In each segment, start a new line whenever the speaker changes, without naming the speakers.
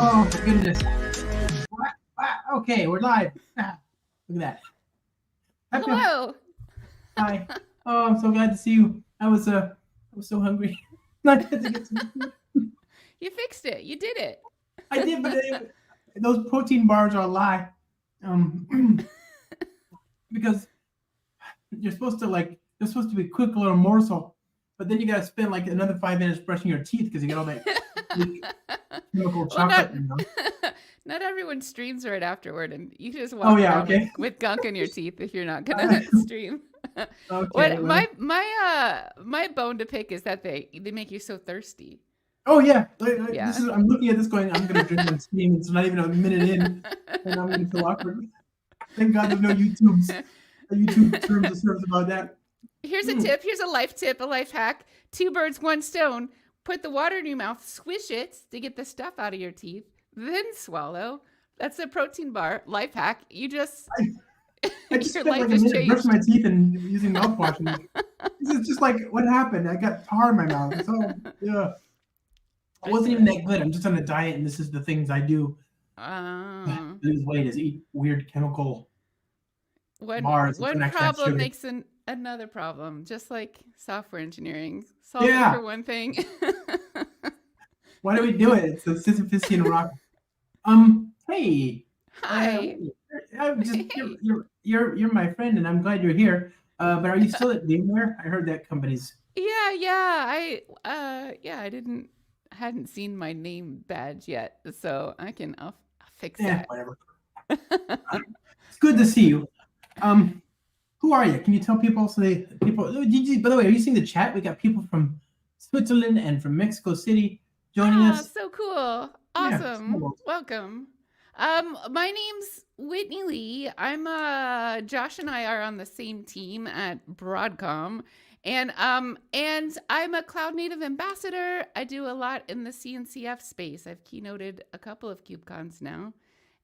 Oh, my goodness. What? Okay, we're live. Look at that. Happy-
Hello.
Hi. Oh, I'm so glad to see you. I was so hungry. I had to get some food.
You fixed it. You did it.
I did, but those protein bars are a lie. Because they're supposed to be a quick little morsel, but then you gotta spend like another 5 minutes brushing your teeth because you get all that chemical
Well,
chocolate in them.
not everyone streams right afterward, and you just
Oh
walk
yeah,
around
okay.
with gunk in your teeth if you're not
Uh,
gonna stream.
okay,
What
well.
my bone to pick is that they make you so thirsty.
Oh yeah, this
Yeah.
is. I'm looking at this going. I'm gonna drink one steam. It's not even a minute in, and I'm gonna feel awkward. Thank God there's no YouTube terms of service about that.
Here's a
Mm.
tip. Here's a life tip, a life hack. Two birds, one stone. Put the water in your mouth, swish it to get the stuff out of your teeth, then swallow. That's a protein bar. Life hack. You just
I just
your
spent like
life
a
has
minute brushing
changed.
my teeth and using mouthwash. And this is just like what happened. I got tar in my mouth. So yeah, I
It's
wasn't even that good. I'm just on a diet, and this is the things I do.
uh,
Lose weight is eat weird chemical
one
bars that
one
don't actually have
problem
sugar.
makes another problem, just like software engineering. Solve it
Yeah,
for one thing.
why do we do it? It's the Sisyphusian rock. Hey,
Hi.
I'm just
Hey.
you're my friend, and I'm glad you're here. But are you still at VMware? I heard that company's.
Yeah. I didn't hadn't seen my name badge yet, so I'll fix that.
Whatever. It's good to see you. Um, who are you? Can you tell people so they people? By the way, are you seeing the chat? We got people from Switzerland and from Mexico City joining
Ah,
us.
so cool.
Yeah,
Awesome. Welcome. My name's Whitney Lee. Josh and I are on the same team at Broadcom. And I'm a cloud native ambassador. I do a lot in the CNCF space. I've keynoted a couple of KubeCons now.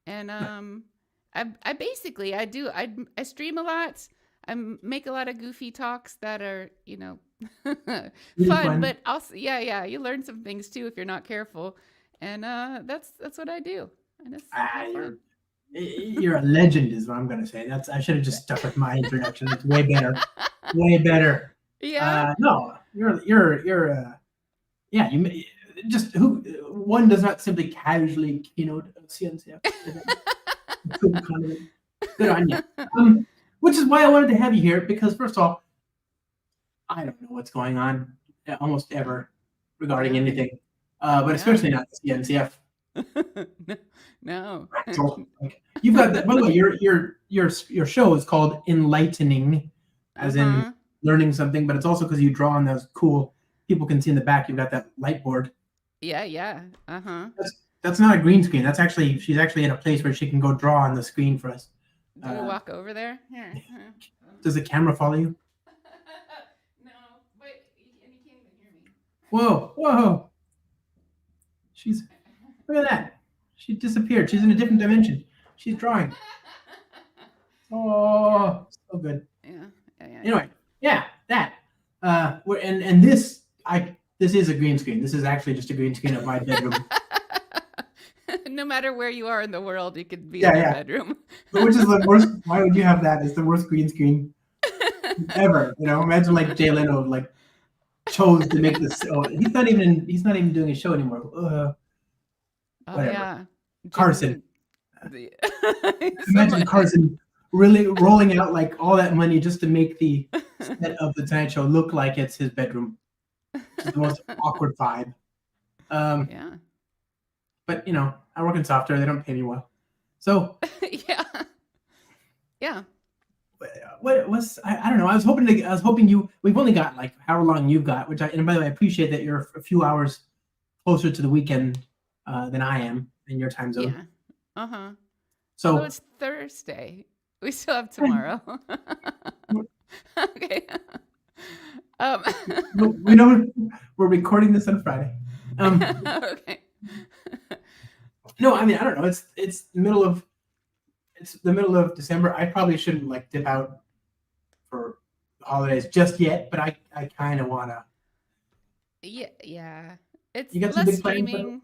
And I basically I stream a lot. Make a lot of goofy talks that are,
really
fun,
fun.
but also yeah, you learn some things too if you're not careful. And that's what I do. I just
Ah,
have fun.
you're a legend, is what I'm gonna say. I should have just stuck with my introduction. It's way better. Way better.
Yeah.
No, you're yeah. Just who one does not simply casually keynote a CNCF event. Good kind of good on you. Which is why I wanted to have you here because first of all, I don't know what's going on almost ever regarding
Yeah.
anything, but
Yeah.
especially not the CNCF.
No.
So, like, you've got that. By the way, your show is called Enlightening, as in
Uh-huh.
learning something, but it's also because you draw on those cool. People can see in the back. You've got that light board.
Yeah. Uh-huh.
That's not a green screen. That's actually she's actually in a place where she can go draw on the screen for us.
Do we
Uh,
walk over there? Here.
does the camera follow you?
No, but and you can't even hear me.
Whoa! She's look at that. She disappeared. She's in a different dimension. She's drawing. Oh, so good.
Yeah.
Anyway, yeah, that. And this is a green screen. This is actually just a green screen of my bedroom.
No matter where you are in the world, you could be in
Yeah,
your
yeah.
bedroom.
Which is the worst. Why would you have that? It's the worst green screen ever. Imagine like Jay Leno like chose to make this. Oh, he's not even doing a show anymore.
Oh
Whatever.
yeah.
Carson.
The
Imagine Carson really rolling out like all that money just to make the set of the Tonight Show look like it's his bedroom. Which is the most awkward vibe.
Yeah.
But I work in software. They don't pay me well. So
Yeah. Yeah.
what was I don't know. I was hoping you. We've only got like however long you've got. And by the way, I appreciate that you're a few hours closer to the weekend than I am in your time zone.
Yeah. Uh-huh.
So
Although it's Thursday. We still have tomorrow. Okay. Um,
we know we're recording this on Friday.
okay.
No, I mean I don't know. It's the middle of December. I probably shouldn't like dip out for the holidays just yet, but I kind of wanna.
Yeah. It's
You got some
less
big plans?
streaming.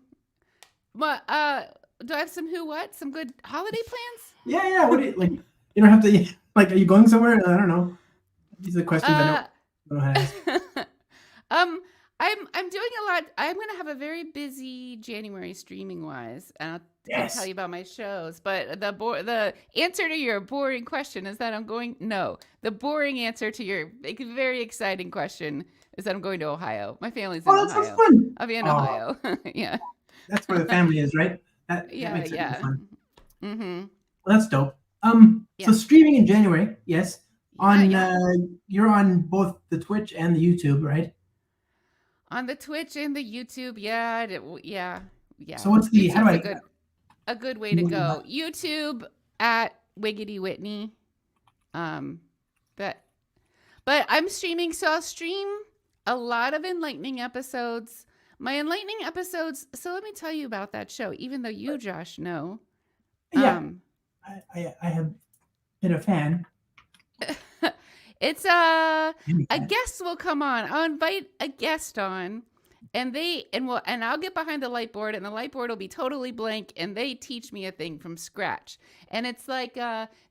What do I have some good holiday plans?
Yeah. What do you like? You don't have to like. Are you going somewhere? I don't know. These are questions I
Uh
don't know how to ask.
um I'm doing a lot. I'm gonna have a very busy January streaming wise, and I can't tell
Yes.
you about my shows. But the answer to your boring question is that I'm going. No, the boring answer to your very exciting question is that I'm going to Ohio. My family's in
Oh, that sounds
Ohio.
fun.
I'll be in
Oh,
Ohio. Yeah,
that's where the family is, right? That
yeah,
makes it more
yeah.
fun.
Mm-hmm.
Well, that's dope. So
Yeah,
streaming in January, yes.
yeah,
On
yeah.
you're on both the Twitch and the YouTube, right?
On the Twitch and the YouTube, yeah, yeah,
So
yeah.
what's the how do
YouTube's
I
a good way to go. YouTube at Wiggity Whitney. Um, but I'm streaming, so I'll stream a lot of enlightening episodes. My enlightening episodes. So let me tell you about that show. Even though you, Josh, know.
yeah,
Um,
I have been a fan.
it's
I'm a
a
fan.
guest will come on. I'll invite a guest on, and I'll get behind the light board, and the light board will be totally blank, and they teach me a thing from scratch. And it's like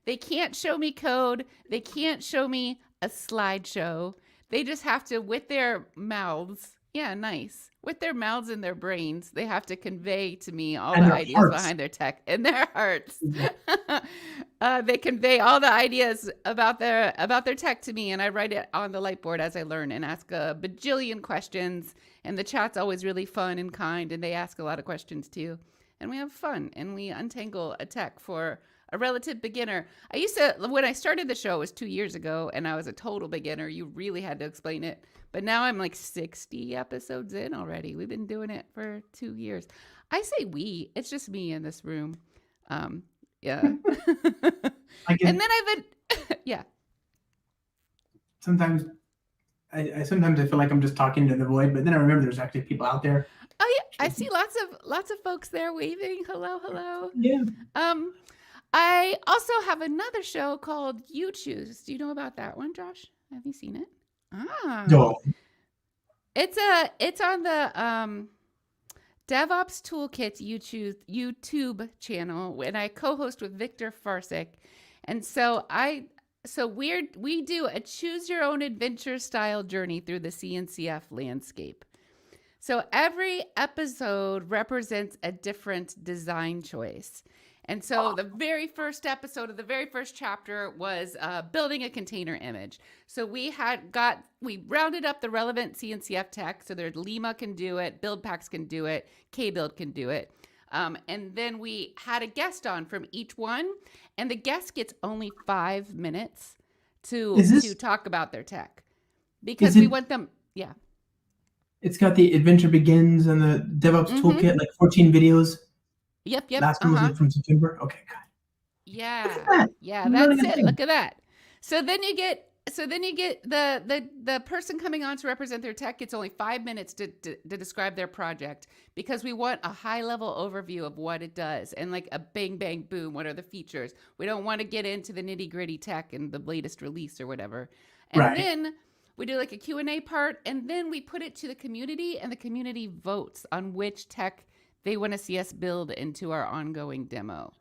they can't show me code, they can't show me a slideshow. They just have to, with their mouths, yeah, nice, with their mouths and their brains, they have to convey to me all
And
the
their
ideas
hearts.
behind their tech and their hearts.
Yeah.
They convey all the ideas about their tech to me, and I write it on the light board as I learn and ask a bajillion questions. And the chat's always really fun and kind, and they ask a lot of questions too. And we have fun, and we untangle a tech for a relative beginner. When I started the show, it was 2 years ago, and I was a total beginner. You really had to explain it. But now I'm like 60 episodes in already. We've been doing it for 2 years. I say we, it's just me in this room. Yeah. And
I
then
can
I've been, yeah.
sometimes I sometimes I feel like I'm just talking to the void, but then I remember there's actually people out there.
Oh yeah, I see lots of folks there waving. Hello, hello.
Yeah.
Um, I also have another show called You Choose. Do you know about that one, Josh? Have you seen it? Ah,
No.
it's on the DevOps Toolkit YouTube channel, and I co-host with Victor Farsick. And we do a choose your own adventure style journey through the CNCF landscape. So every episode represents a different design choice. And so the very first episode of the very first chapter was building a container image. So we rounded up the relevant CNCF tech. So there's Lima can do it, BuildPacks can do it, KBuild can do it. And then we had a guest on from each one, and the guest gets only 5 minutes to talk about their tech, because we want them. Yeah.
It's got the Adventure Begins and the DevOps Toolkit, like 14 videos.
Yep.
Last one was from September. Okay, God.
Yeah. Yeah, that's it. Look at that. So then you get the person coming on to represent their tech gets only 5 minutes to describe their project, because we want a high level overview of what it does, and like a bang bang boom, what are the features. We don't want to get into the nitty gritty tech and the latest release or whatever. And then we do like a Q&A part, and then we put it to the community, and the community votes on which tech they want to see us build into our ongoing demo.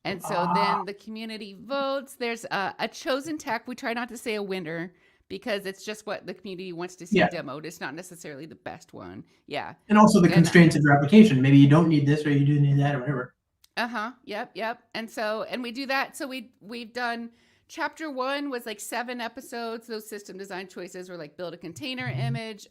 And so then the community votes. There's a chosen tech. We try not to say a winner, because it's just what the community wants to see demoed. It's not necessarily the best one. Yeah.
And also the constraints of your application. Maybe you don't need this, or you do need that, or whatever.
Yep. And we do that. So we've done chapter 1 was like 7 episodes. Those system design choices were like build a container image,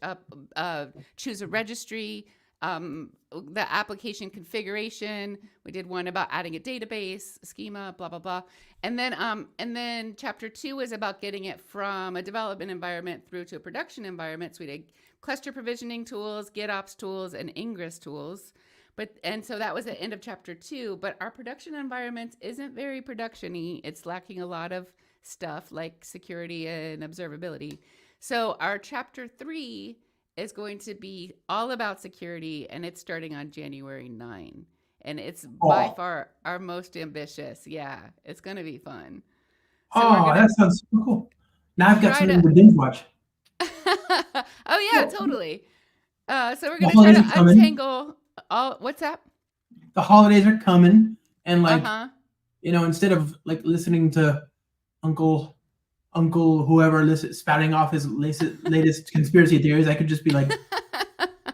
choose a registry, the application configuration. We did one about adding a database, a schema, blah, blah, blah. And then chapter 2 is about getting it from a development environment through to a production environment. So we did cluster provisioning tools, GitOps tools, and Ingress tools. And so that was the end of chapter 2, but our production environment isn't very production-y. It's lacking a lot of stuff like security and observability. So our chapter 3 is going to be all about security, and it's starting on January 9. And it's by far our most ambitious. Yeah, it's going to be fun.
So that sounds super cool. Now I've got something to binge watch.
Oh, yeah, totally. So we're going to try to untangle all. What's that?
the holidays are coming, and like
Uh-huh.
instead of like listening to Uncle whoever spouting off his latest conspiracy theories, I could just be like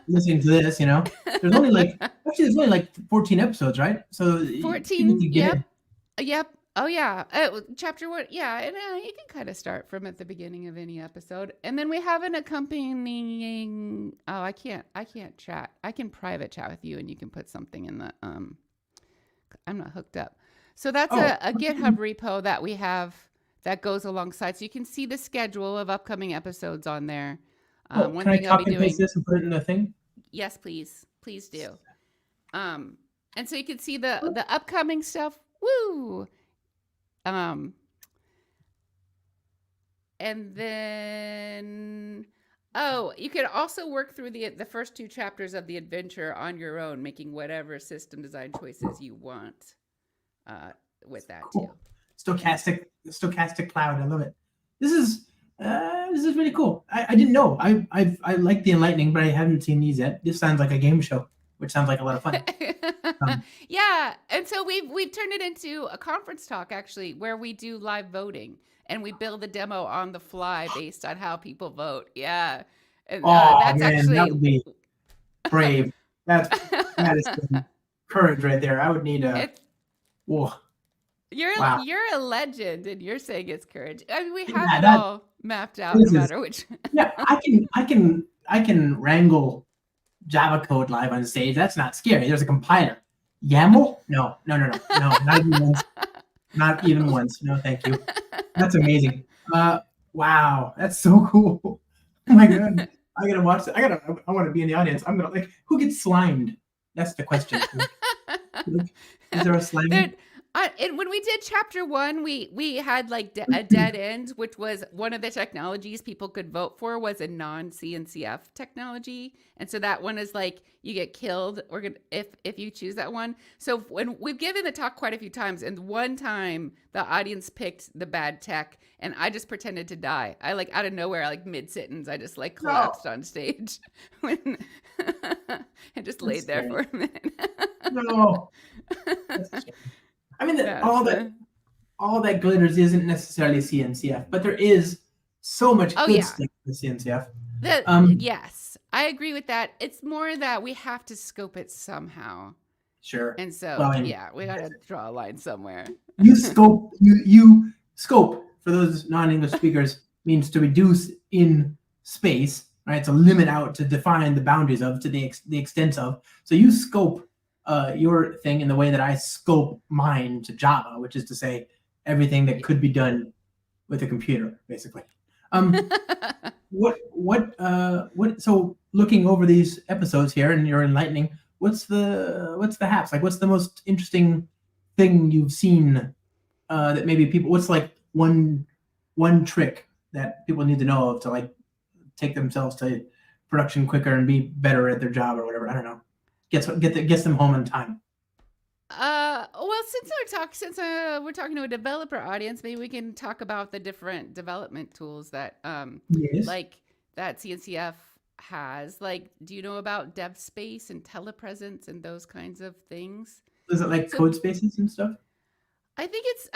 listening to this. There's only like 14 episodes, right? So you need
14.
to get
Yep.
it.
Yep. Oh yeah. Chapter 1. Yeah, and you can kind of start from at the beginning of any episode, and then we have an accompanying. Oh, I can't chat. I can private chat with you, and you can put something in the. I'm not hooked up. So that's
Oh,
a GitHub repo that we have that goes alongside, so you can see the schedule of upcoming episodes on there. One
can I
thing I'll be
copy and paste
doing.
this and put it in the thing?
Yes, please do. And so you can see the upcoming stuff. Woo! Um, and then you can also work through the first 2 chapters of the adventure on your own, making whatever system design choices you want with that
Cool.
too.
Stochastic cloud. I love it. This is really cool. I didn't know. I like the Enlightening, but I haven't seen these yet. This sounds like a game show, which sounds like a lot of fun.
Yeah, and so we've turned it into a conference talk actually, where we do live voting and we build the demo on the fly based on how people vote. Yeah, and that's
man,
actually
that would be brave. That is some courage right there. I would need a. Whoa. Wow.
You're a legend, and you're saying it's courage. I mean, we have it
that-
all mapped out, no matter which.
Yeah, I can wrangle Java code live on stage. That's not scary. There's a compiler. YAML? No, not even once. Not even once. No, thank you. That's amazing. Wow, that's so cool. Oh my god, I gotta watch it. I want to be in the audience. I'm gonna who gets slimed? That's the question. Is there a slime?
And when we did chapter 1, we had like a dead end, which was one of the technologies people could vote for was a non-CNCF technology, and so that one is like you get killed or if you choose that one. So when we've given the talk quite a few times, and one time the audience picked the bad tech, and I just pretended to die. I like out of nowhere, like mid sentence, I just like collapsed on stage and just laid there for a minute.
No. I mean, all that glitters isn't necessarily CNCF, but there is so much good stuff in CNCF.
Yes, I agree with that. It's more that we have to scope it somehow.
Sure.
And so, we got to draw a line somewhere.
You scope for those non-English speakers means to reduce in space, right? To limit out, to define the boundaries of, to the extent of. So you scope your thing in the way that I scope mine to Java, which is to say everything that could be done with a computer, basically. So looking over these episodes here and you're enlightening, what's the haps? Like what's the most interesting thing you've seen that maybe people, what's like one trick that people need to know of to like take themselves to production quicker and be better at their job or whatever? I don't know. Gets them home in time.
Well, since we're talking to a developer audience, maybe we can talk about the different development tools that like that CNCF has. Like, do you know about DevSpace and telepresence and those kinds of things?
Is it like code spaces and stuff?
I think it's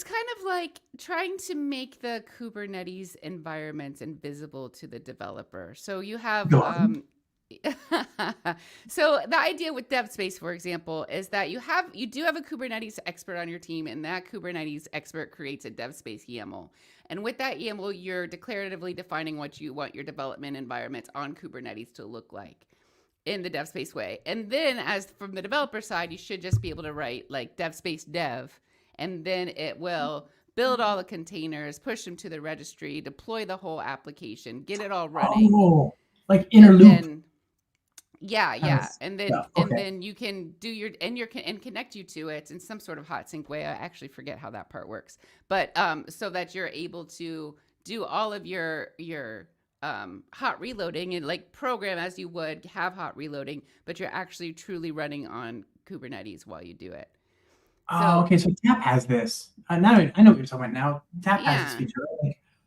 kind of like trying to make the Kubernetes environments invisible to the developer. So you have so the idea with DevSpace, for example, is that you do have a Kubernetes expert on your team, and that Kubernetes expert creates a DevSpace YAML. And with that YAML, you're declaratively defining what you want your development environments on Kubernetes to look like in the DevSpace way. And then as from the developer side, you should just be able to write like DevSpace dev, and then it will build all the containers, push them to the registry, deploy the whole application, get it all running.
Oh, like inner loop.
Yeah. And then you can do and connect you to it in some sort of hot sync way. I actually forget how that part works. But so that you're able to do all of your hot reloading and like program as you would have hot reloading, but you're actually truly running on Kubernetes while you do it.
Okay. So Tap has this. Now I know what you're talking about now. Tap has this feature.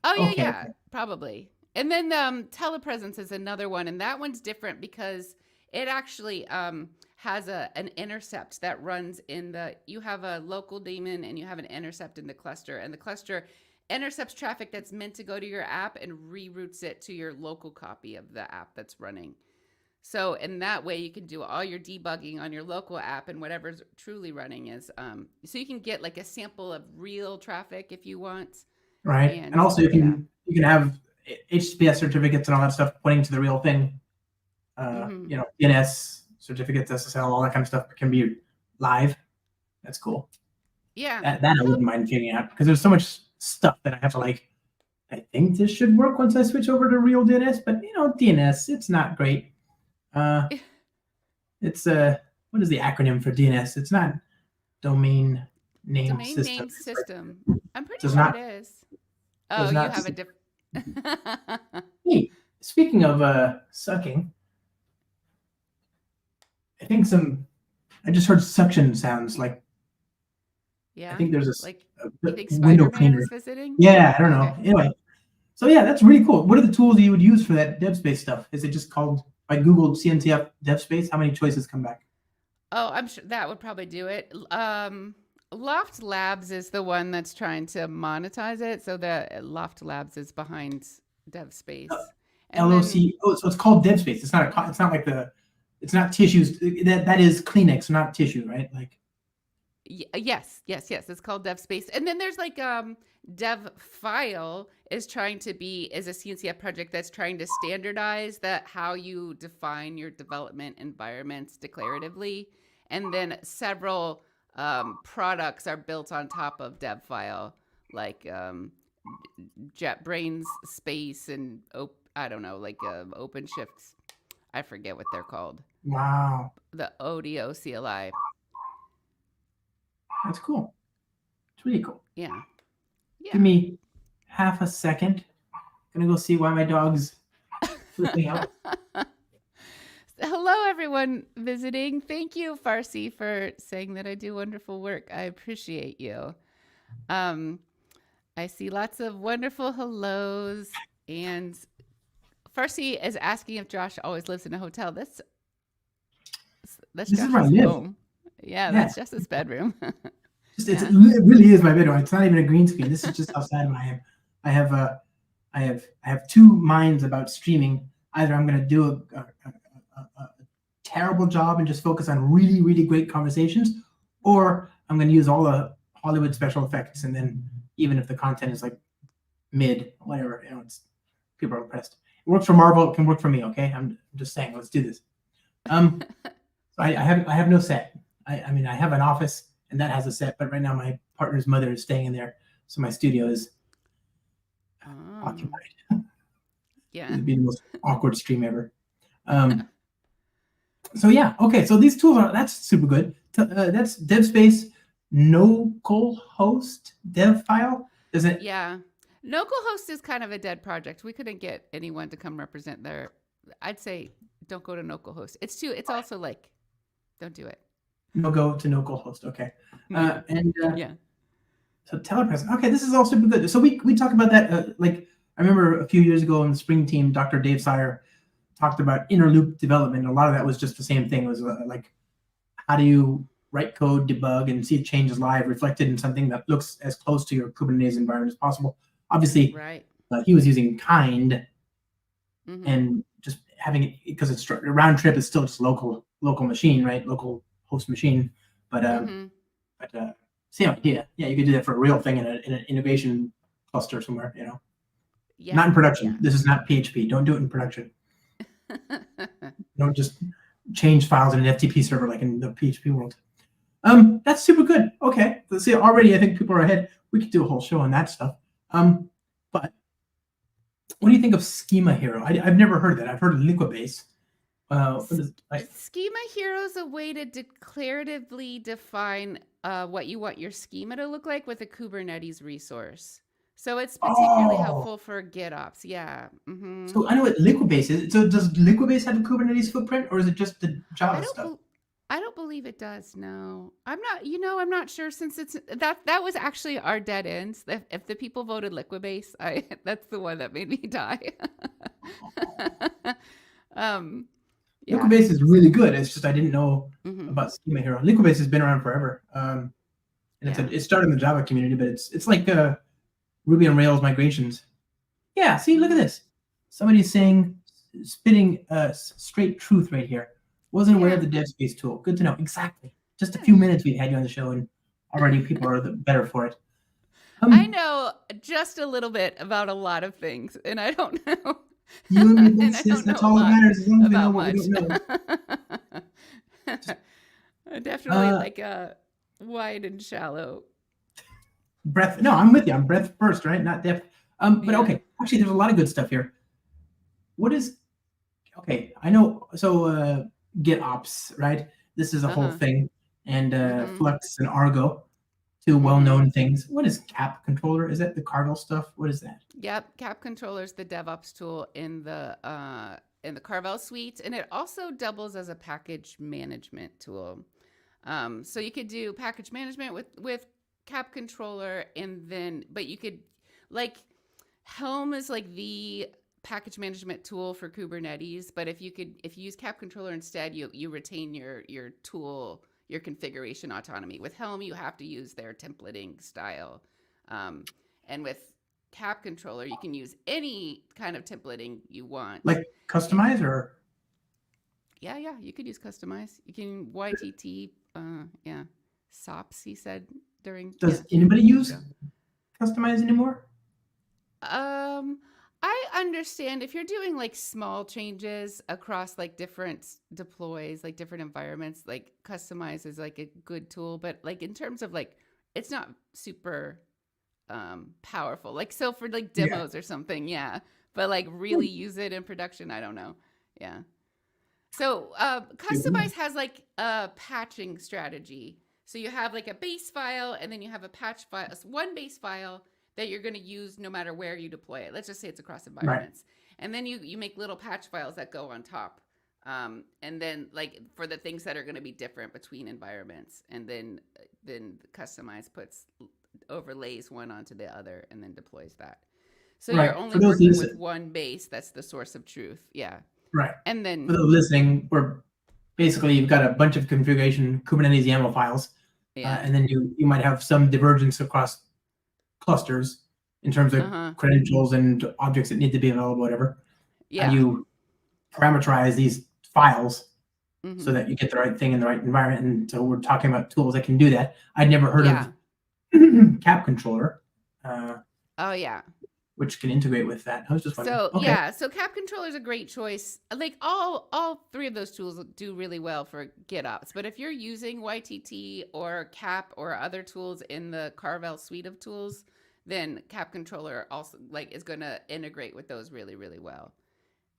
Right? Probably. And then telepresence is another one, and that one's different because it actually has an intercept that runs in you have a local daemon and you have an intercept in the cluster, and the cluster intercepts traffic that's meant to go to your app and reroutes it to your local copy of the app that's running. So in that way, you can do all your debugging on your local app, and whatever's truly running is, so you can get like a sample of real traffic if you want.
Right. And also you can have HTTPS certificates and all that stuff pointing to the real thing. DNS certificates, SSL, all that kind of stuff can be live. That's cool.
Yeah.
That I wouldn't mind figuring out, because there's so much stuff that I have to I think this should work once I switch over to real DNS, but DNS, it's not great. It's what is the acronym for DNS? It's not domain name system.
I'm pretty sure it is. Oh, you have a different.
Hey, speaking of sucking, I think I just heard suction sounds like.
Yeah.
I think there's
a
window cleaner.
Is visiting?
Yeah, I don't know. Anyway, so yeah, that's really cool. What are the tools you would use for that DevSpace stuff? Is it just called? I Googled CNCF DevSpace. How many choices come back?
Oh, I'm sure that would probably do it. Loft Labs is the one that's trying to monetize it. So the Loft Labs is behind DevSpace.
LOC. So it's called DevSpace. It's not like it's not tissues. That is Kleenex, not tissue, right? Like.
Yes. It's called DevSpace. And then there's DevFile is a CNCF project that's trying to standardize how you define your development environments declaratively. And then several products are built on top of DevFile, like JetBrains Space and OpenShift. I forget what they're called.
Wow.
The ODO CLI.
That's cool. It's really cool.
Yeah.
Give me half a second. I'm gonna go see why my dog's flipping out.
Hello, everyone visiting. Thank you, Farsi, for saying that I do wonderful work. I appreciate you. I see lots of wonderful hellos, and Farsi is asking if Josh always lives in a hotel. That's Josh's home. Yeah, that's just his bedroom.
It really is my bedroom. It's not even a green screen. This is just how sad I am. I have two minds about streaming. Either I'm going to do a terrible job and just focus on really, really great conversations, or I'm going to use all the Hollywood special effects, and then even if the content is like mid, whatever, people are impressed. It works for Marvel. It can work for me. Okay, I'm just saying. Let's do this. I have no set. I mean, I have an office and that has a set, but right now my partner's mother is staying in there, so my studio is occupied.
Yeah,
it'd be the most awkward stream ever. So yeah, okay. So these tools that's super good. That's DevSpace, localhost, DevFile. Is it?
Yeah, localhost is kind of a dead project. We couldn't get anyone to come represent there. I'd say don't go to localhost. It's also like, don't do it.
No go to localhost. Okay.
Yeah.
So telepresence. Okay, this is all super good. So we talk about that. I remember a few years ago on the Spring team, Dr. Dave Sire talked about inner loop development. A lot of that was just the same thing. It was like, how do you write code, debug, and see changes live reflected in something that looks as close to your Kubernetes environment as possible. Obviously,
right.
He was using kind, and just having it because it's round trip is still just local machine, right? Local host machine, but same idea. Yeah, you could do that for a real thing in an innovation cluster somewhere, Yeah. Not in production. Yeah. This is not PHP. Don't do it in production. Don't just change files in an FTP server like in the PHP world. That's super good. Okay, let's see. Already, I think people are ahead. We could do a whole show on that stuff. But what do you think of Schema Hero? I've never heard that. I've heard of Liquibase.
Schema Hero is a way to declaratively define what you want your schema to look like with a Kubernetes resource. So it's particularly helpful for GitOps. Yeah. Mm-hmm.
So I know what Liquibase is. So does Liquibase have a Kubernetes footprint, or is it just the Java stuff?
I don't believe it does. No, I'm not sure, since it's that was actually our dead ends. If the people voted Liquibase, that's the one that made me die. Yeah.
Liquibase is really good. It's just I didn't know
Mhm.
about Schema Hero. Liquibase has been around forever. And
Yeah.
it started in the Java community, but it's like Ruby on Rails migrations. Yeah, see, look at this. Somebody's saying, spitting straight truth right here. Wasn't aware of the dev space tool. Good to know. Exactly. Just a few minutes we've had you on the show, and already people are better for it.
I know just a little bit about a lot of things, and I don't know.
You and me both,
And I
sis.
don't
That's
know a
all that
lot
matters, as long as we know
about
what we
much.
don't know.
Definitely like wide and shallow.
Breadth. No, I'm with you. I'm breadth first, right? Not depth. But okay. Actually, there's a lot of good stuff here. What is? Okay, I know. So GitOps, right? This is a whole thing, and Flux and Argo, two well-known things. What is Cap Controller? Is that the Carvel stuff? What is that?
Yep, Cap Controller is the DevOps tool in the Carvel suite, and it also doubles as a package management tool. So you could do package management with Cap Controller, and then but you could like Helm is like the package management tool for Kubernetes, but if you use Cap Controller instead, you retain your tool, your configuration autonomy. With Helm, you have to use their templating style, and with Cap Controller, you can use any kind of templating you want.
Like customize or?
Yeah, you could use customize. You can YTT, SOPs. He said during.
Does anybody use customize anymore?
I understand if you're doing like small changes across like different deploys, like different environments, like customize is like a good tool, but like in terms of like, it's not super powerful. Like, so for like demos or something, but like really use it in production, I don't know. Yeah. So customize has like a patching strategy. So you have like a base file, and then you have a patch file, one base file that you're going to use no matter where you deploy it. Let's just say it's across environments. Right. And then you make little patch files that go on top. And then like for the things that are going to be different between environments. And then customize overlays one onto the other and then deploys that. So you're only working with one base that's the source of truth. Yeah.
Right.
And then
for those listening, we're basically you've got a bunch of configuration Kubernetes YAML files. And then you might have some divergence across clusters in terms of credentials and objects that need to be available, whatever. And you parameterize these files so that you get the right thing in the right environment. And so we're talking about tools that can do that. I'd never heard of Cap Controller. Which can integrate with that. I was just wondering.
So Cap Controller is a great choice. Like all three of those tools do really well for GitOps. But if you're using YTT or Cap or other tools in the Carvel suite of tools, then Cap Controller also like is going to integrate with those really, really well.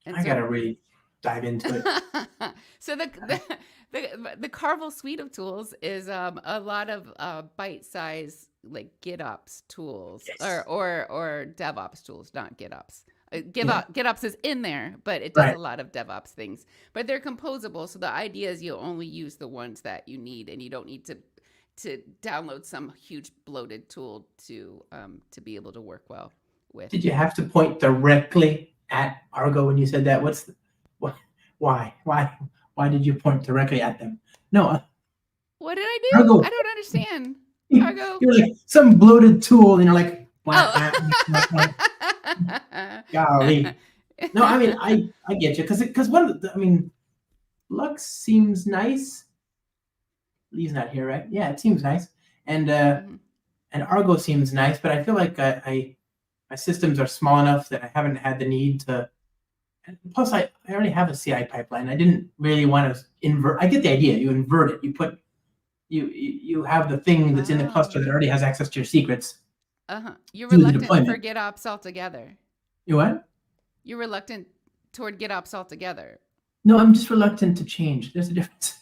And
I gotta really dive into it.
So the Carvel suite of tools is a lot of bite-sized like GitOps tools or DevOps tools, not GitOps. GitOps is in there, but it does a lot of DevOps things. But they're composable, so the idea is you only use the ones that you need, and you don't need to download some huge bloated tool to be able to work well with.
Did you have to point directly at Argo when you said that? Why did you point directly at them? No.
What did I do? Argo. I don't understand. Argo.
You're like some bloated tool, and you're like, golly. No, I mean I get you because Lux seems nice. Lee's not here, right? Yeah, it seems nice, and Argo seems nice, but I feel like my systems are small enough that I haven't had the need to. Plus, I already have a CI pipeline. I didn't really want to invert. I get the idea. You invert it. You put you have the thing that's in the cluster that already has access to your secrets.
You're reluctant for GitOps altogether.
You what?
You're reluctant toward GitOps altogether.
No, I'm just reluctant to change. There's a difference.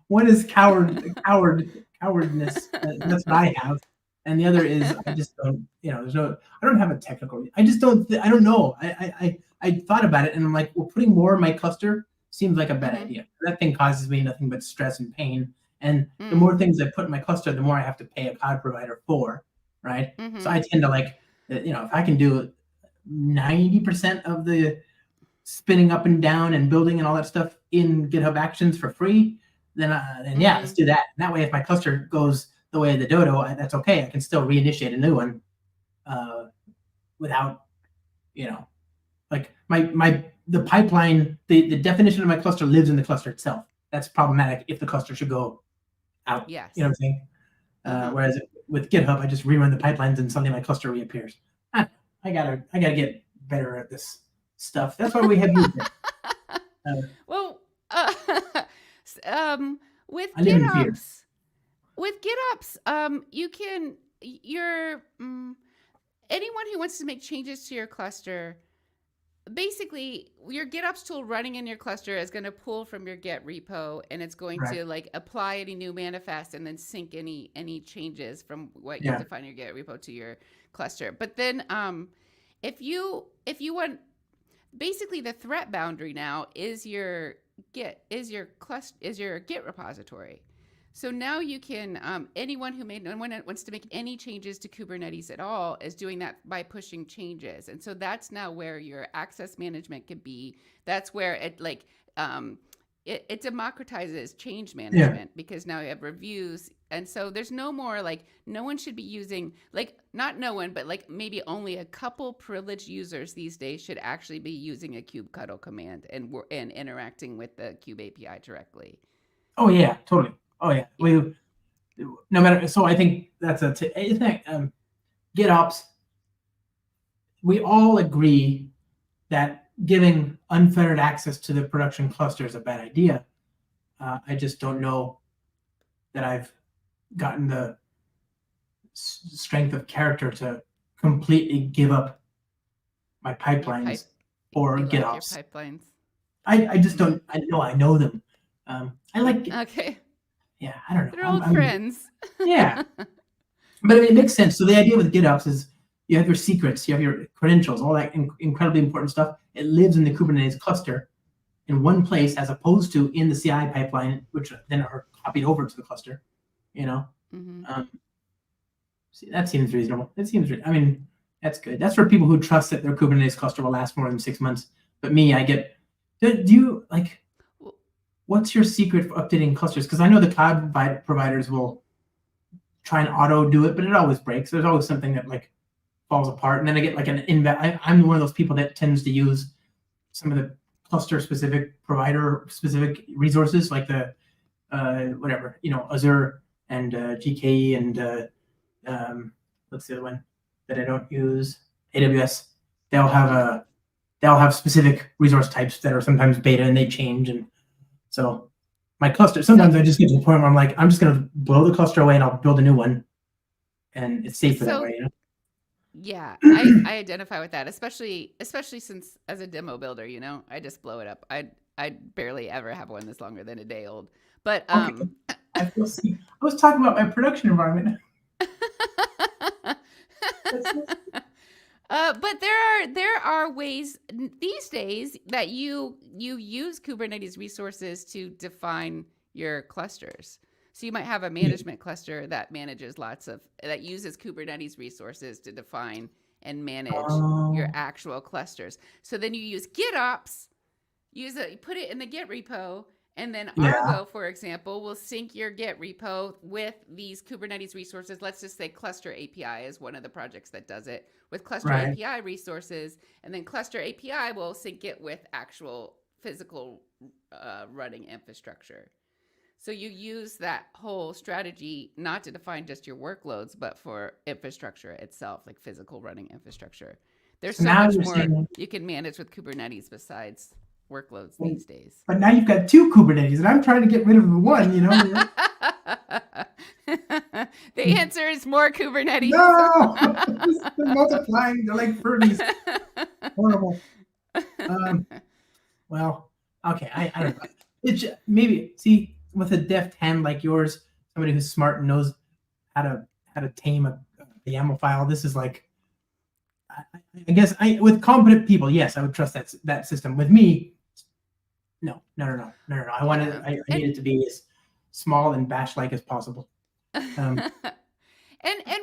One is cowardness. That's what I have. And the other is I just don't, I don't have a technical, I just don't, I don't know. I thought about it and I'm like, well, putting more in my cluster seems like a bad idea. That thing causes me nothing but stress and pain. And the more things I put in my cluster, the more I have to pay a cloud provider for, right? So I tend to if I can do 90% of the spinning up and down and building and all that stuff in GitHub Actions for free, then yeah, let's do that. And that way, if my cluster goes the way of the dodo, that's okay. I can still reinitiate a new one without, like the pipeline, the definition of my cluster lives in the cluster itself. That's problematic if the cluster should go out.
Yes.
You know what I'm saying? Whereas with GitHub, I just rerun the pipelines and suddenly my cluster reappears. I gotta get better at this stuff. That's why we have you.
Well, with
I live in fear.
GitOps, you can anyone who wants to make changes to your cluster, basically your GitOps tool running in your cluster is going to pull from your Git repo, and it's going to like apply any new manifest and then sync any changes from what you define your Git repo to your cluster. But then if you want, basically the threat boundary now is your Git repository. So now you can, anyone who wants to make any changes to Kubernetes at all is doing that by pushing changes. And so that's now where your access management could be. That's where it it democratizes change management because now you have reviews. And so there's no more no one should be using, not no one, but maybe only a couple privileged users these days should actually be using a kubectl command and interacting with the kube API directly.
Oh yeah, totally. Oh yeah. No matter. So I think that's GitOps. We all agree that giving unfettered access to the production cluster is a bad idea. I just don't know that I've gotten the strength of character to completely give up my pipelines or GitOps.
Your pipelines.
I just don't. I know them. I like.
Okay.
Yeah, I don't know.
They're old friends.
Yeah. But it makes sense. So the idea with GitOps is you have your secrets, you have your credentials, all that incredibly important stuff. It lives in the Kubernetes cluster in one place as opposed to in the CI pipeline, which then are copied over to the cluster, See, that seems reasonable. That's good. That's for people who trust that their Kubernetes cluster will last more than 6 months. But me, do you what's your secret for updating clusters? Because I know the cloud providers will try and auto do it, but it always breaks. There's always something that falls apart. And then I get I'm one of those people that tends to use some of the cluster specific provider specific resources like the Azure and GKE and what's the other one that I don't use? AWS. They'll have specific resource types that are sometimes beta and they change. And so my cluster, sometimes I just get to the point where I'm like, I'm just going to blow the cluster away and I'll build a new one. And it's safer that way,
Yeah, I identify with that, especially since as a demo builder, I just blow it up. I barely ever have one that's longer than a day old. But
I was talking about my production environment.
But there are ways these days that you use Kubernetes resources to define your clusters. So you might have a management cluster that manages that uses Kubernetes resources to define and manage your actual clusters. So then you use GitOps, put it in the Git repo, and then Argo, for example, will sync your Git repo with these Kubernetes resources. Let's just say Cluster API is one of the projects that does it with Cluster API resources. And then Cluster API will sync it with actual physical running infrastructure. So you use that whole strategy not to define just your workloads, but for infrastructure itself, like physical running infrastructure. There's so much more you can manage with Kubernetes besides workloads these days.
But now you've got two Kubernetes, and I'm trying to get rid of the one,
The answer is more Kubernetes.
No! They're multiplying. They're like Furbies. Horrible. Well, okay. I don't know. It's maybe, see, with a deft hand like yours, somebody who's smart and knows how to tame a YAML file, this is I guess with competent people, yes, I would trust that system. With me, no. I need it to be as small and bash-like as possible.
And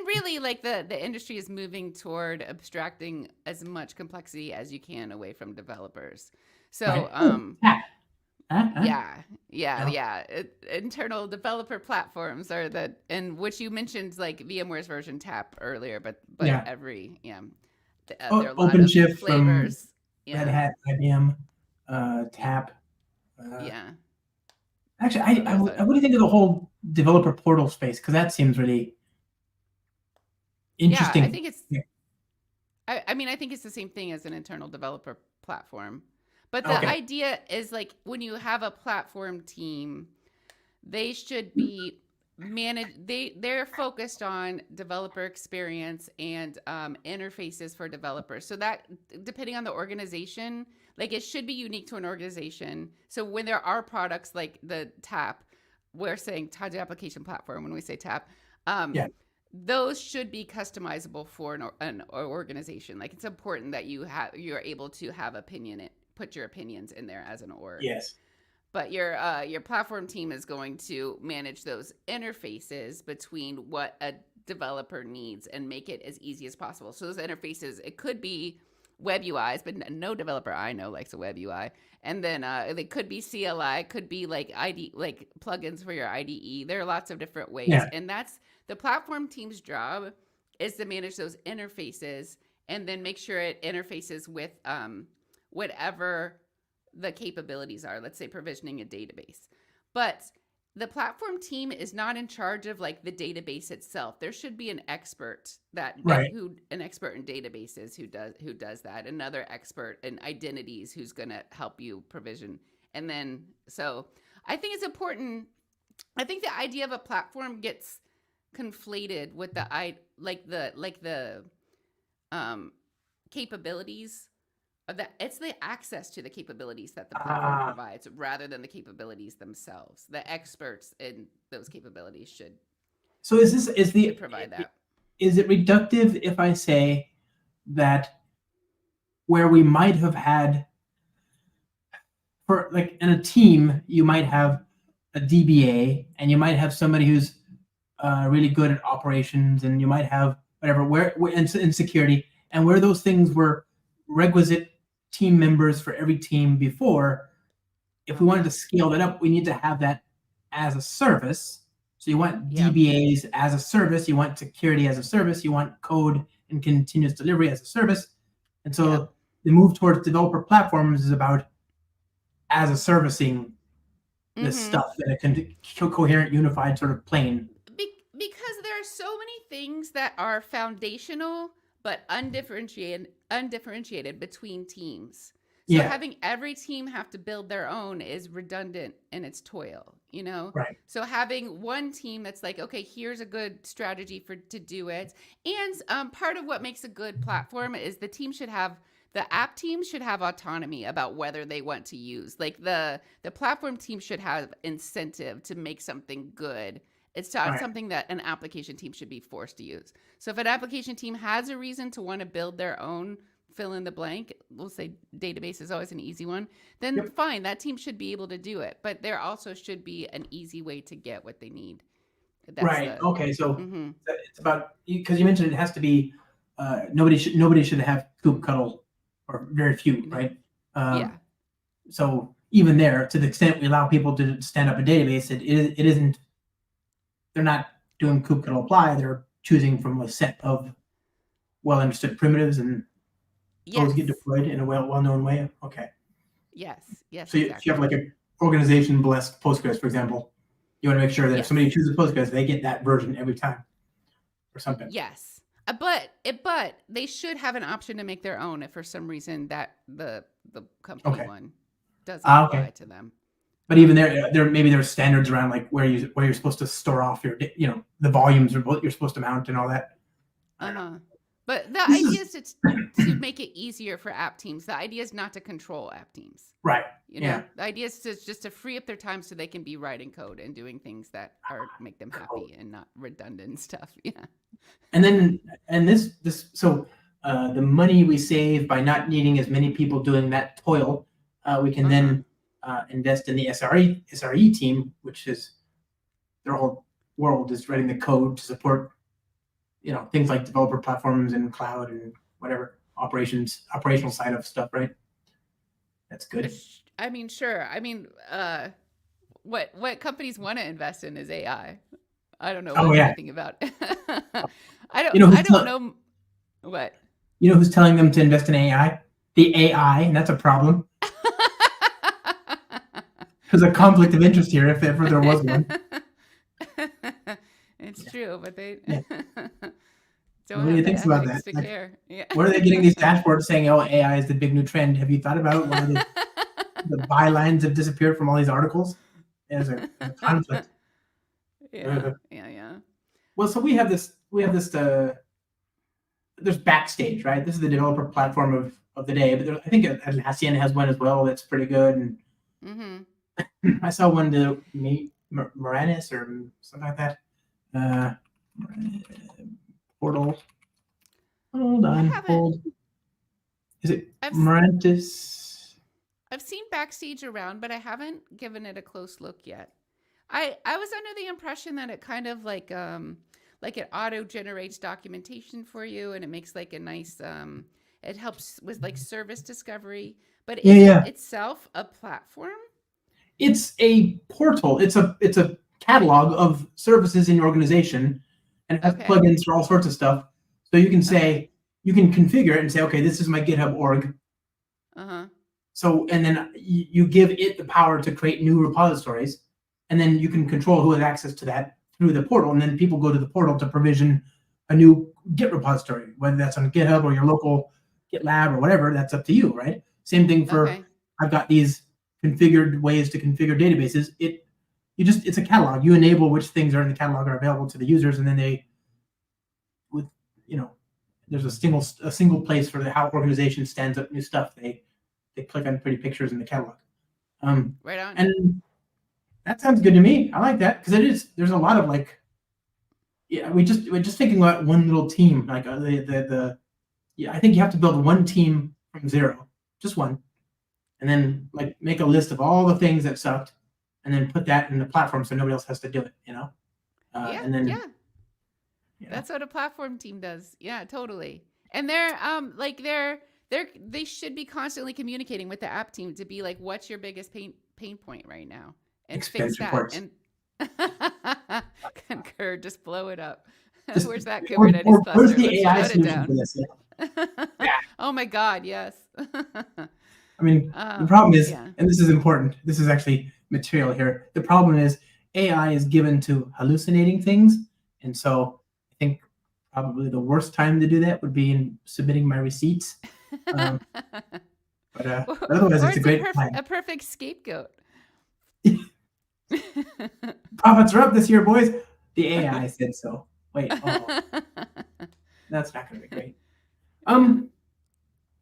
really, the industry is moving toward abstracting as much complexity as you can away from developers. So,
Right. Oh, tap. Huh? No.
internal developer platforms are and which you mentioned like VMware's version tap earlier, but
Yeah.
there are a lot of
OpenShift from
flavors.
Red
Yeah,
Hat, IBM,
y-
Tap. Uh,
yeah.
Actually,
So those are.
what do you think of the whole developer portal space? Because that seems really
Yeah, I
interesting.
think it's.
Yeah.
I mean, I think it's the same thing as an internal developer platform, but the
Okay.
idea is like when you have a platform team, they should be managed. They're focused on developer experience and interfaces for developers. So that depending on the organization, like it should be unique to an organization. So when there are products like the tap, we're saying Taj application platform when we say tap. Um,
Yeah.
those should be customizable for an organization. Like it's important that you're able to have put your opinions in there as an org.
Yes.
But your platform team is going to manage those interfaces between what a developer needs and make it as easy as possible. So those interfaces, it could be web UIs, but no developer I know likes a web UI. And then it could be CLI, could be like like plugins for your IDE. There are lots of different ways,
Yeah.
and that's the platform team's job is to manage those interfaces and then make sure it interfaces with whatever the capabilities are. Let's say provisioning a database, but the platform team is not in charge of like the database itself. There should be an expert
Right.
an expert in databases who does that. Another expert in identities who's going to help you provision. And then so I think it's important. I think the idea of a platform gets conflated with the capabilities of that. It's the access to the capabilities that the platform
Ah.
provides rather than the capabilities themselves. The experts in those capabilities
So
should provide that.
is it reductive if I say that where we might have had for like in a team, you might have a DBA and you might have somebody who's really good at operations, and you might have whatever in security, and where those things were requisite team members for every team before. If we wanted to scale that up, we need to have that as a service. So you want
Yeah.
DBAs as a service, you want security as a service, you want code and continuous delivery as a service. And so
Yeah.
the move towards developer platforms is about as a servicing this
Mm-hmm.
stuff in a coherent, unified sort of plane.
Because there are so many things that are foundational but undifferentiated between teams. So
Yeah,
having every team have to build their own is redundant in its toil, you know?
right.
So having one team that's like, okay, here's a good strategy to do it. And part of what makes a good platform is the app team should have autonomy about whether they want to use. Like the platform team should have incentive to make something good. It's not
Right.
something that an application team should be forced to use. So if an application team has a reason to want to build their own fill in the blank, we'll say database is always an easy one, then
Yep.
fine, that team should be able to do it. But there also should be an easy way to get what they need. That's
Right.
the.
Okay. So
Mm-hmm.
it's about because you mentioned it has to be nobody should have kube cuddle or very few, right?
Yeah.
So even there, to the extent we allow people to stand up a database, it isn't. They're not doing kube cuddle apply. They're choosing from a set of well understood primitives, and those
Yes.
get deployed in a well known way. Okay.
Yes. Yes.
So if you have like an organization blessed Postgres, for example, you want to make sure that if somebody chooses Postgres, they get that version every time, or something.
Yes. But they should have an option to make their own if for some reason that the company one doesn't apply to them.
But even there maybe there's standards around like where you're supposed to store off your the volumes or what you're supposed to mount and all that.
But the idea is to make it easier for app teams. The idea is not to control app teams.
Right.
You know, the idea is just to free up their time so they can be writing code and doing things that make them happy and not redundant stuff. Yeah.
And then so the money we save by not needing as many people doing that toil, we can then invest in the SRE team, which is their whole world is writing the code to support things like developer platforms and cloud and whatever operational side of stuff, right? That's good.
I mean, sure. I mean, what companies want to invest in is AI. I don't know
Oh yeah.
anything about.
You know
I
who's
don't know what.
you know who's telling them to invest in AI? The AI, and that's a problem. There's a conflict of interest here, if ever there was one.
It's true, but they
Yeah.
don't
Nobody
have the
thinks about
ethics
that.
to care. Yeah.
Where are they getting these dashboards saying, "Oh, AI is the big new trend"? Have you thought about why the bylines have disappeared from all these articles? There's a conflict.
Yeah, yeah.
Well, so we have this. There's Backstage, right? This is the developer platform of the day. But I think Atlassian has one as well that's pretty good. And I saw one to Moranis or something like that. Portal. Hold on. Hold. Is it Morantis?
I've seen Backstage around, but I haven't given it a close look yet. I was under the impression that it kind of like it auto generates documentation for you, and it makes like a nice it helps with like service discovery. But is it itself a platform?
It's a portal. It's a catalog of services in your organization, and it has plugins for all sorts of stuff. So you can say you can configure it and say, okay, this is my GitHub org. So and then you give it the power to create new repositories, and then you can control who has access to that through the portal. And then people go to the portal to provision a new Git repository, whether that's on GitHub or your local GitLab or whatever. That's up to you, right? Same thing for I've got these configured ways to configure databases. It's a catalog. You enable which things are in the catalog are available to the users, and then there's a single place for how organization stands up new stuff. They click on pretty pictures in the catalog.
Right on.
And that sounds good to me. I like that because there's a lot of we're just thinking about one little team. Like I think you have to build one team from zero, just one, and then like make a list of all the things that sucked, and then put that in the platform so nobody else has to do it. And then
that's what a platform team does. Yeah, totally. And they should be constantly communicating with the app team to be like, what's your biggest pain point right now, and
expense
fix that.
Reports.
And concur, just blow it up. Where's that
Kubernetes
cluster?
Where's the AI solution for this?
Oh my God, yes.
I mean, the problem is, and this is important, this is actually material here. The problem is AI is given to hallucinating things. And so I think probably the worst time to do that would be in submitting my receipts. But otherwise, it's a great plan.
A perfect scapegoat.
Profits are up this year, boys. The AI said so. Wait, that's not going to be great.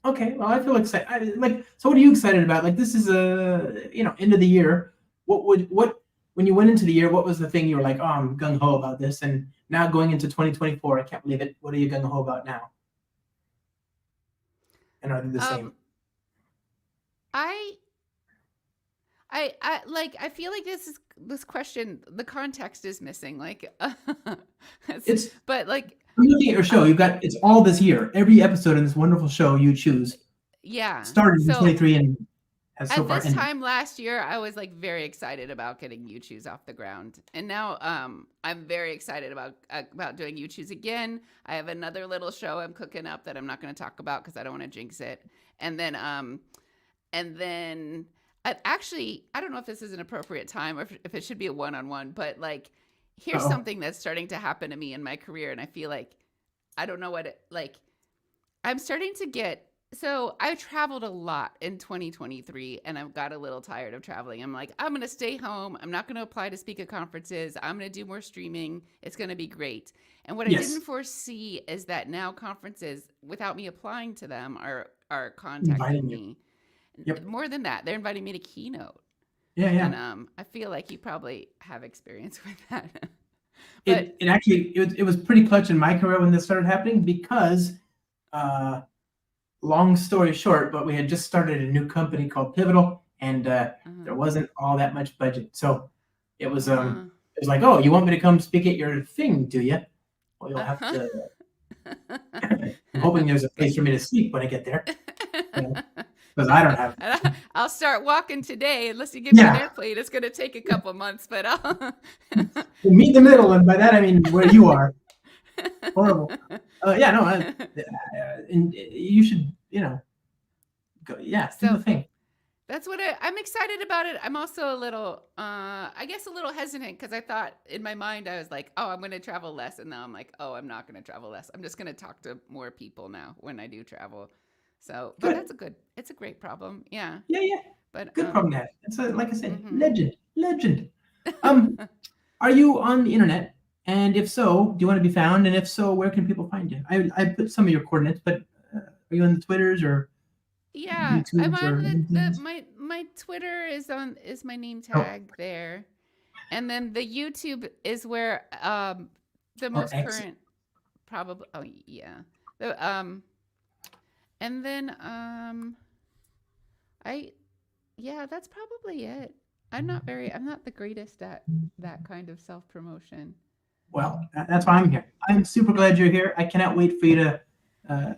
Okay, well, I feel excited. So what are you excited about? Like, this is end of the year. When you went into the year, what was the thing you were like, oh, I'm gung ho about this, and now going into 2024, I can't believe it. What are you gung ho about now? And are they the same?
I feel like this question, the context is missing. Like,
I'm looking at your show. It's all this year. Every episode in this wonderful show you choose.
Yeah.
Started in 23 and has so far
ended. At this
ended.
time last year, I was like very excited about getting You Choose off the ground, and now I'm very excited about doing You Choose again. I have another little show I'm cooking up that I'm not going to talk about because I don't want to jinx it. And then actually, I don't know if this is an appropriate time or if it should be a one-on-one, but like, here's something that's starting to happen to me in my career. And I feel like, I don't know I'm starting to get, so I traveled a lot in 2023 and I've got a little tired of traveling. I'm like, I'm going to stay home. I'm not going to apply to speak at conferences. I'm going to do more streaming. It's going to be great. And what I didn't foresee is that now conferences, without me applying to them, are contacting me. Yep. More than that, they're inviting me to keynote.
Yeah.
And I feel like you probably have experience with that.
But it was pretty clutch in my career when this started happening because, long story short, but we had just started a new company called Pivotal, and there wasn't all that much budget. So it was like, oh, you want me to come speak at your thing, do you? Well, you'll have to. I'm hoping there's a place for me to sleep when I get there. Because I don't have.
I'll start walking today. Unless you give me an
Yeah,
airplane, it's going to take a couple months, but I'll.
we'll meet in the middle, and by that I mean where you are. Horrible. Yeah, no, and you should, go. Yeah, do the
So
thing.
that's what I'm excited about it. I'm also a little, I guess, a little hesitant because I thought in my mind I was like, oh, I'm going to travel less, and now I'm like, oh, I'm not going to travel less. I'm just going to talk to more people now when I do travel. So, but
Good.
it's a great problem. Yeah.
Yeah.
But
Good problem to have. It's like I said,
mhm.
legend. Um, are you on the internet? And if so, do you want to be found? And if so, where can people find you? I put some of your coordinates, but are you on the Twitters or
Yeah, I'm
YouTubes
on
or LinkedIn's?
my Twitter is my name
Oh,
tag there. And then the YouTube is where the
or
most
X?
current probably oh yeah. The and then I yeah, that's probably it. I'm not the greatest at that kind of self-promotion.
Well, that's why I'm here. I'm super glad you're here. I cannot wait for you to, uh,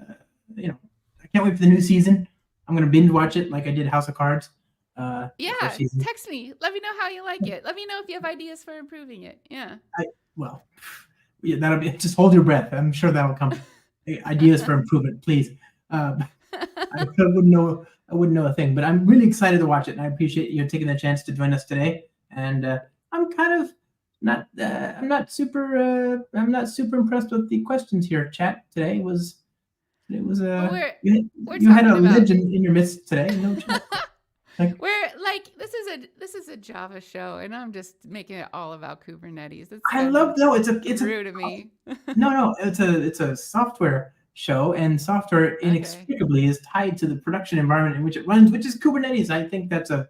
I can't wait for the new season. I'm gonna binge watch it like I did House of Cards, the first
Yeah,
season.
text me. Let me know how you like it. Let me know if you have ideas for improving it. Yeah.
Well, yeah, that'll be. Just hold your breath. I'm sure that'll come. Ideas for improvement, please. I wouldn't know. I wouldn't know a thing, but I'm really excited to watch it, and I appreciate you taking the chance to join us today. And I'm kind of not. I'm not super impressed with the questions here. Chat today was. It was
Well, we're
you had a
talking about
legend in your midst today. No chat. Like,
we're like this is a Java show, and I'm just making it all about Kubernetes. It's
I
kind
love.
of
No, it's a
rude of me.
no, it's a software show, and software
Okay.
inextricably is tied to the production environment in which it runs, which is Kubernetes. I think that's a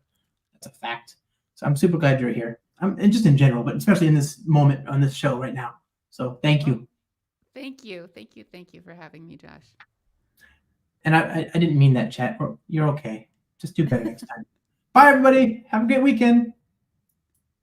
fact. So I'm super glad you're here. And just in general, but especially in this moment on this show right now. So thank
Well,
you.
thank you for having me, Josh.
And I didn't mean that, chat. You're okay. Just do better next time. Bye, everybody. Have a great weekend.